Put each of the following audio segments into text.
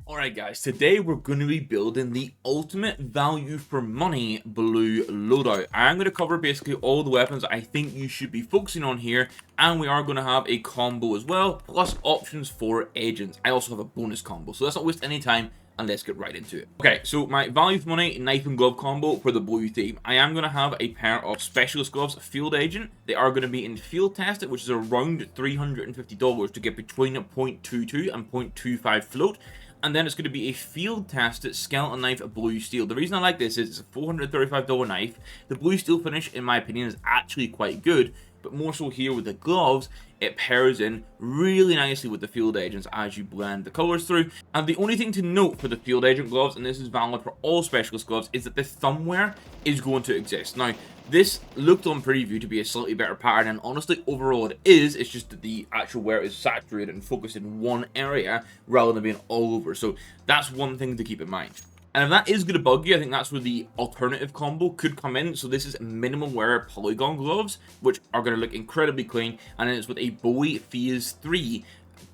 Alright guys, today we're going to be building the ultimate value for money blue loadout. I'm going to cover basically all the weapons I think you should be focusing on here, and we are going to have a combo as well, plus options for agents. I also have a bonus combo, so let's not waste any time and let's get right into it. Okay, so my value for money knife and glove combo for the blue team. I am going to have a pair of specialist gloves field agent. They are going to be in field tested, which is around $350 to get between 0.22 and 0.25 float. And then it's going to be a field tested skeleton knife blue steel. The reason I like this is it's a $435 knife. The blue steel finish, in my opinion, is actually quite good, but more so here with the gloves, it pairs in really nicely with the field agents as you blend the colors through. And the only thing to note for the field agent gloves, and this is valid for all specialist gloves, is that the thumb wear is going to exist. Now, this looked on preview to be a slightly better pattern, and honestly, overall it is. It's just that the actual wear is saturated and focused in one area rather than being all over. So that's one thing to keep in mind. And if that is going to bug you, I think that's where the alternative combo could come in. So this is minimum wear polygon gloves, which are going to look incredibly clean. And then it's with a Bowie Phase 3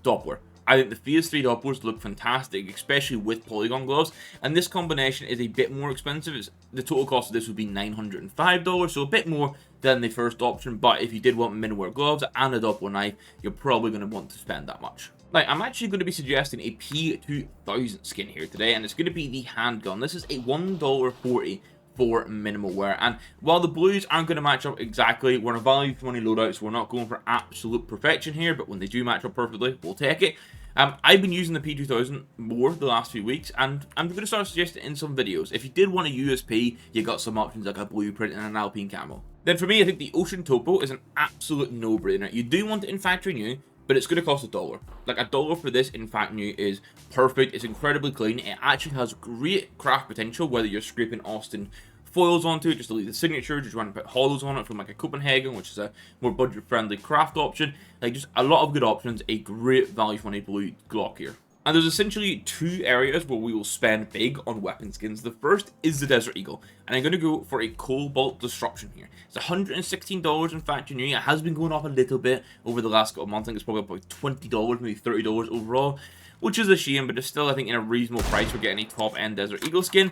Doppler. I think the Phase 3 Dopplers look fantastic, especially with polygon gloves. And this combination is a bit more expensive. The total cost of this would be $905, so a bit more than the first option. But if you did want minimum wear gloves and a Doppler knife, you're probably going to want to spend that much. Now, I'm actually going to be suggesting a P2000 skin here today, and it's going to be the handgun. This is a $1.40 for minimal wear, and while the blues aren't going to match up exactly, we're in a value for money loadout, so we're not going for absolute perfection here, but when they do match up perfectly, we'll take it. I've been using the P2000 more the last few weeks, and I'm going to start suggesting in some videos. If you did want a USP, you got some options like a blueprint and an Alpine camo. Then for me, I think the Ocean Topo is an absolute no-brainer. You do want it in factory new, but it's going to cost $1. Like $1 for this in fact new is perfect. It's incredibly clean. It actually has great craft potential, whether you're scraping Austin foils onto it just to leave the signature, just trying to put hollows on it from like a Copenhagen, which is a more budget friendly craft option. Like just a lot of good options, a great value for money blue Glock here. And there's essentially two areas where we will spend big on weapon skins. The first is the Desert Eagle, and I'm going to go for a Cobalt Disruption here. It's $116 in factory new. It has been going up a little bit over the last couple of months. I think it's probably about $20, maybe $30 overall, which is a shame, but it's still, I think, in a reasonable price for getting a top-end Desert Eagle skin.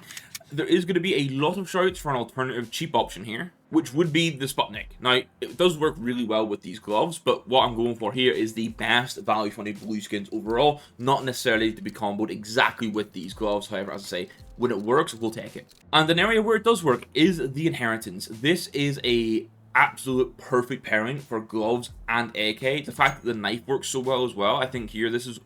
There is going to be a lot of shouts for an alternative cheap option here, which would be the Sputnik. Now, it does work really well with these gloves, but what I'm going for here is the best value for money blue skins overall, not necessarily to be comboed exactly with these gloves. However, as I say, when it works, we'll take it. And an area where it does work is the Inheritance. This is a absolute perfect pairing for gloves and AK. The fact that the knife works so well as well, I think here, this is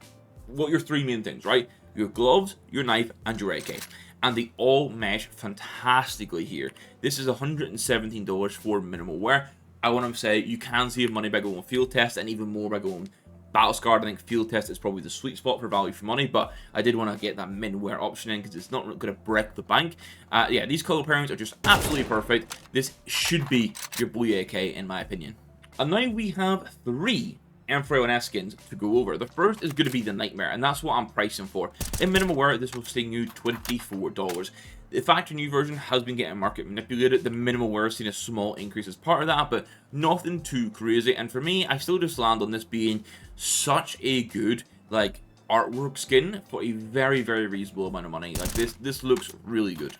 what your three main things, right? Your gloves, your knife, and your AK. And they all mesh fantastically here. This is $117 for minimal wear. I want to say you can save money by going field test, and even more by going battle scarred. I think field test is probably the sweet spot for value for money, but I did want to get that min wear option in because it's not going to break the bank. Yeah, these color pairings are just absolutely perfect. This should be your blue AK in my opinion. And now we have three M4A1S skins to go over. The first is going to be the Nightmare, and that's what I'm pricing for. In minimal wear, this will sting you $24. The factory new version has been getting market manipulated. The minimal wear has seen a small increase as part of that, but nothing too crazy. And for me, I still just land on this being such a good like artwork skin for a very, very reasonable amount of money. Like this looks really good.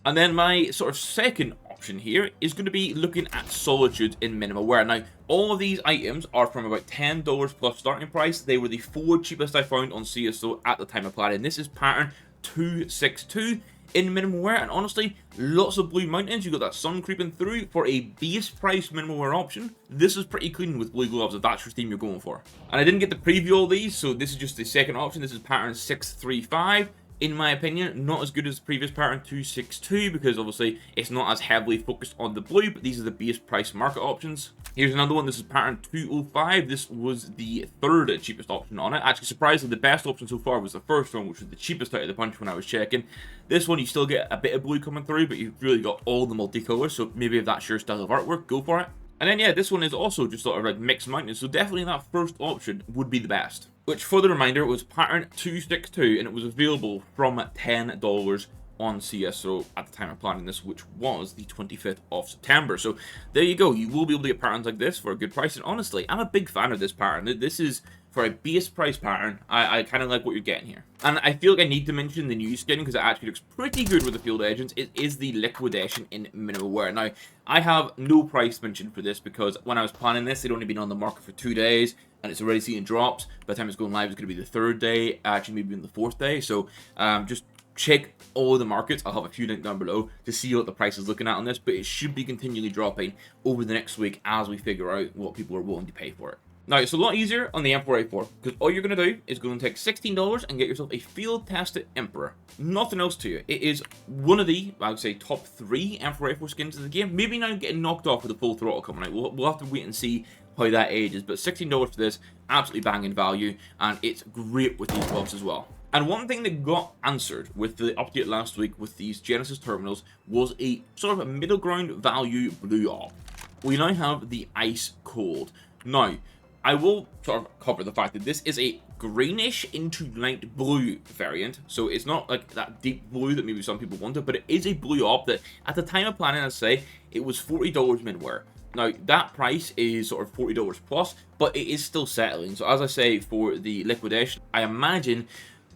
And then my sort of second option here is going to be looking at Solitude in minimal wear. Now, all of these items are from about $10 plus starting price. They were the four cheapest I found on CS2 at the time of planning. This is pattern 262 in minimal wear, and honestly, lots of blue mountains. You got that sun creeping through for a base price minimal wear option. This is pretty clean with blue gloves if that's your theme you're going for. And I didn't get to preview all these, so this is just the second option. This is pattern 635. In my opinion, not as good as the previous pattern 262 because obviously it's not as heavily focused on the blue, but these are the base price market options. Here's another one. This is pattern 205. This was the third cheapest option on it. Actually, surprisingly, the best option so far was the first one, which was the cheapest out of the bunch when I was checking. This one, you still get a bit of blue coming through, but you've really got all the multicolors, so maybe if that's your style of artwork, go for it. And then, yeah, this one is also just sort of like mixed mountains, so definitely that first option would be the best. Which, for the reminder, was pattern 262, and it was available from $10 on CS2 at the time of planning this, which was the 25th of September. So there you go. You will be able to get patterns like this for a good price. And honestly, I'm a big fan of this pattern. This is for a base price pattern, I kind of like what you're getting here. And I feel like I need to mention the new skin because it actually looks pretty good with the field agents. It is the liquidation in minimal wear. Now, I have no price mentioned for this because when I was planning this, it'd only been on the market for 2 days and it's already seeing drops. By the time it's going live, it's going to be the 3rd day, actually maybe even the 4th day. So just check all the markets. I'll have a few links down below to see what the price is looking at on this, but it should be continually dropping over the next week as we figure out what people are willing to pay for it. Now, it's a lot easier on the Emperor A4, because all you're going to do is go and take $16 and get yourself a field-tested Emperor. Nothing else to it. It is one of the, I would say, top 3 Emperor A4 skins in the game. Maybe now getting knocked off with the full throttle coming out. We'll have to wait and see how that ages, but $16 for this, absolutely banging value, and it's great with these gloves as well. And one thing that got answered with the update last week with these Genesis terminals was a sort of a middle ground value blue op. We now have the Ice Cold. Now, I will sort of cover the fact that this is a greenish into light blue variant, so it's not like that deep blue that maybe some people wanted, but it is a blue op that at the time of planning, I'd say, it was $40 mid-wear. Now, that price is sort of $40 plus, but it is still settling. So as I say, for the liquidation, I imagine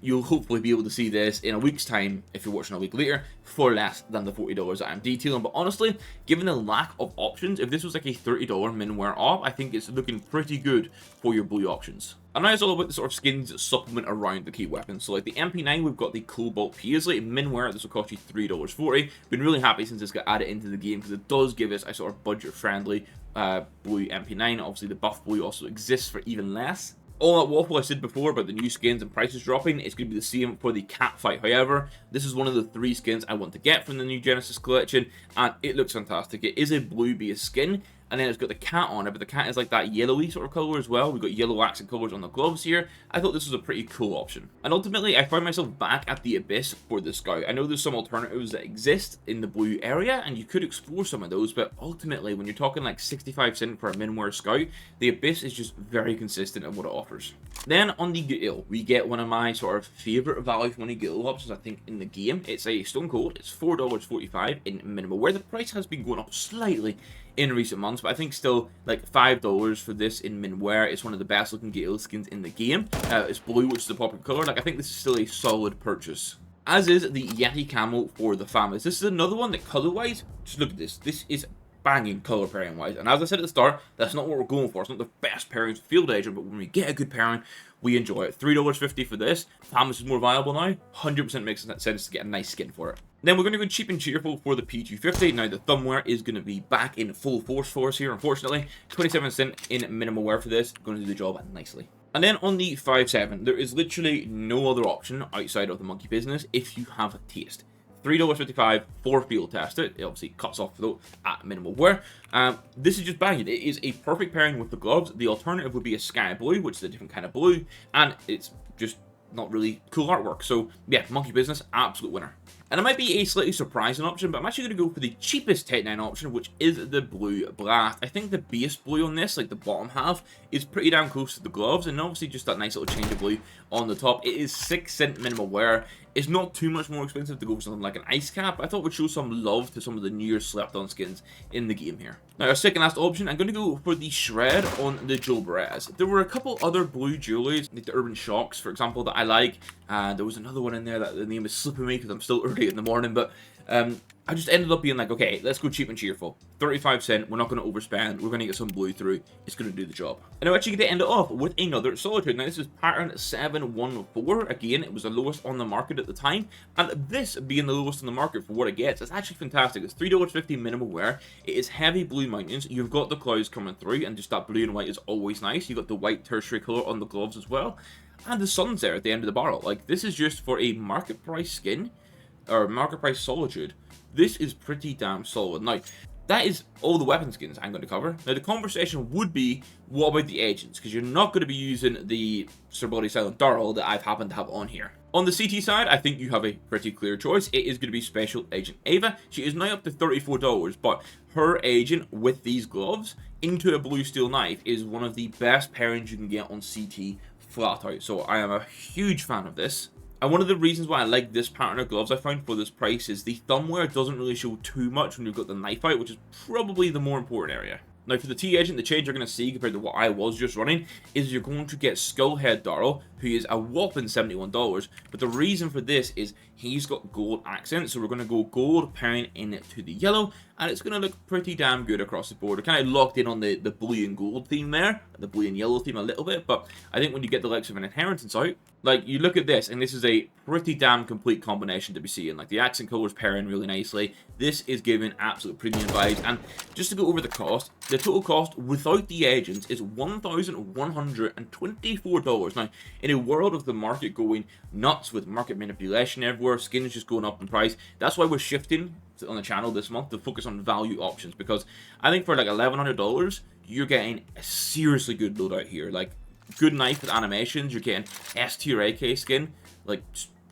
you'll hopefully be able to see this in a week's time, if you're watching a week later, for less than the $40 that I'm detailing. But honestly, given the lack of options, if this was like a $30 min-wear op, I think it's looking pretty good for your blue options. And now it's all about the sort of skins that supplement around the key weapons. So like the MP9, we've got the Cobalt Paisley. Min-wear, this will cost you $3.40. Been really happy since this got added into the game because it does give us a sort of budget-friendly blue MP9. Obviously, the buff blue also exists for even less. All that waffle I said before about the new skins and prices dropping, it's going to be the same for the cat fight. However, this is one of the 3 skins I want to get from the new Genesis collection, and it looks fantastic. It is a blue-based skin, and then it's got the cat on it, but the cat is like that yellowy sort of color as well. We've got yellow accent colors on the gloves here. I thought this was a pretty cool option. And ultimately, I found myself back at the Abyss for the Scout. I know there's some alternatives that exist in the blue area, and you could explore some of those, but ultimately, when you're talking like 65 cents for a min-wear Scout, the Abyss is just very consistent in what it offers. Then on the Gale, we get one of my sort of favorite value for money Gale options, I think, in the game. It's a Stone Cold. It's $4.45 in minimal wear. The price has been going up slightly in recent months, but I think still like $5 for this in min wear. It's one of the best looking Gale skins in the game. It's blue, which is the popular color. Like, I think this is still a solid purchase. As is the Yeti camo for the families. This is another one that color wise, just look at this. This is banging color pairing wise, and as I said at the start, that's not what we're going for. It's not the best pairing for field agent, but when we get a good pairing, we enjoy it. $3.50 for this. Families is more viable now. 100% makes sense to get a nice skin for it. Then we're going to go cheap and cheerful for the P250. Now, the thumbwear is going to be back in full force for us here, unfortunately. 27 cents in minimal wear for this. Going to do the job nicely. And then on the 5.7, there is literally no other option outside of the monkey business if you have a taste. $3.55 for field test. It obviously cuts off though at minimal wear. This is just banging. It is a perfect pairing with the gloves. The alternative would be a sky blue, which is a different kind of blue, and it's just not really cool artwork. So yeah, monkey business, absolute winner. And it might be a slightly surprising option, but I'm actually going to go for the cheapest TThe option, which is the Blue Blast. I think the base blue on this, like the bottom half, is pretty damn close to the gloves, and obviously just that nice little change of blue on the top. It is 6 cents minimal wear. It's not too much more expensive to go for something like an ice cap. I thought we'd show some love to some of the newer slept-on skins in the game here. Now, our second last option, I'm going to go for the Shred on the Joe Perez. There were a couple other blue jewelries, like the Urban Shocks, for example, that I like. There was another one in there that the name is slipping me because I'm still early in the morning, but I just ended up being like, okay, let's go cheap and cheerful. 35 cents, we're not going to overspend, we're going to get some blue through, it's going to do the job. And I'm actually going to end it off with another Solitude. Now, this is pattern 714. Again, it was the lowest on the market at the time, and this being the lowest on the market for what it gets, it's actually fantastic. It's $3.50 minimal wear. It is heavy blue mountains. You've got the clouds coming through, and just that blue and white is always nice. You've got the white tertiary color on the gloves as well, and the sun's there at the end of the barrel. Like, this is just for a market price skin, or market price Solitude. This is pretty damn solid. Now, that is all the weapon skins I'm going to cover. Now, the conversation would be, what about the agents? Because you're not going to be using the Sir Bloody Silent Darrell that I've happened to have on here. On the CT side, I think you have a pretty clear choice. It is going to be Special Agent Ava. She is now up to $34, but her agent with these gloves into a blue steel knife is one of the best pairings you can get on CT flat out. So I am a huge fan of this. And one of the reasons why I like this pattern of gloves I found for this price is the thumbwear doesn't really show too much when you've got the knife out, which is probably the more important area. Now, for the T agent, the change you're going to see compared to what I was just running is you're going to get Skullhead Darrell, who is a whopping $71. But the reason for this is he's got gold accents, so we're going to go gold pairing into the yellow, and it's going to look pretty damn good across the board. We're kind of locked in on the blue and gold theme there, the blue and yellow theme a little bit, but I think when you get the likes of an inheritance out, like, you look at this, and this is a pretty damn complete combination to be seeing. Like, the accent colors pairing really nicely. This is giving absolute premium vibes. And just to go over the cost, the total cost without the agents is $1,124. Now, in a world of the market going nuts with market manipulation everywhere, skins just going up in price, that's why we're shifting on the channel this month to focus on value options, because I think for like $1,100, you're getting a seriously good loadout here. Like, good knife with animations, you're getting S tier AK skin, like,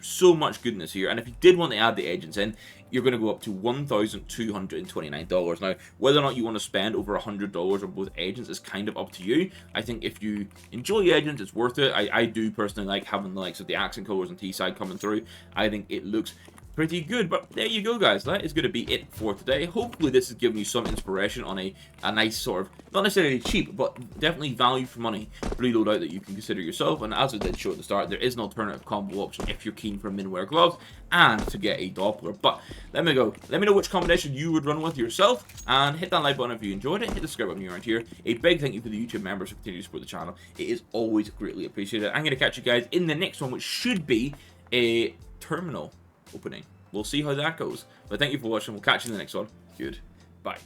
so much goodness here. And if you did want to add the agents in, you're going to go up to $1,229. Now, whether or not you want to spend over $100 on both agents is kind of up to you. I think if you enjoy agents, it's worth it. I do personally like having the likes of the accent colors and T-side coming through. I think it looks pretty good. But there you go, guys. That is going to be it for today. Hopefully this has given you some inspiration on a nice sort of, not necessarily cheap, but definitely value for money blue loadout that you can consider yourself. And as I did show at the start, there is an alternative combo option if you're keen for minwear gloves and to get a Doppler. But let me know which combination you would run with yourself, and hit that like button if you enjoyed it. Hit the subscribe button around here. A big thank you for the YouTube members who continue to support the channel. It is always greatly appreciated. I'm going to catch you guys in the next one, which should be a terminal opening. We'll see how that goes. But thank you for watching. We'll catch you in the next one. Goodbye.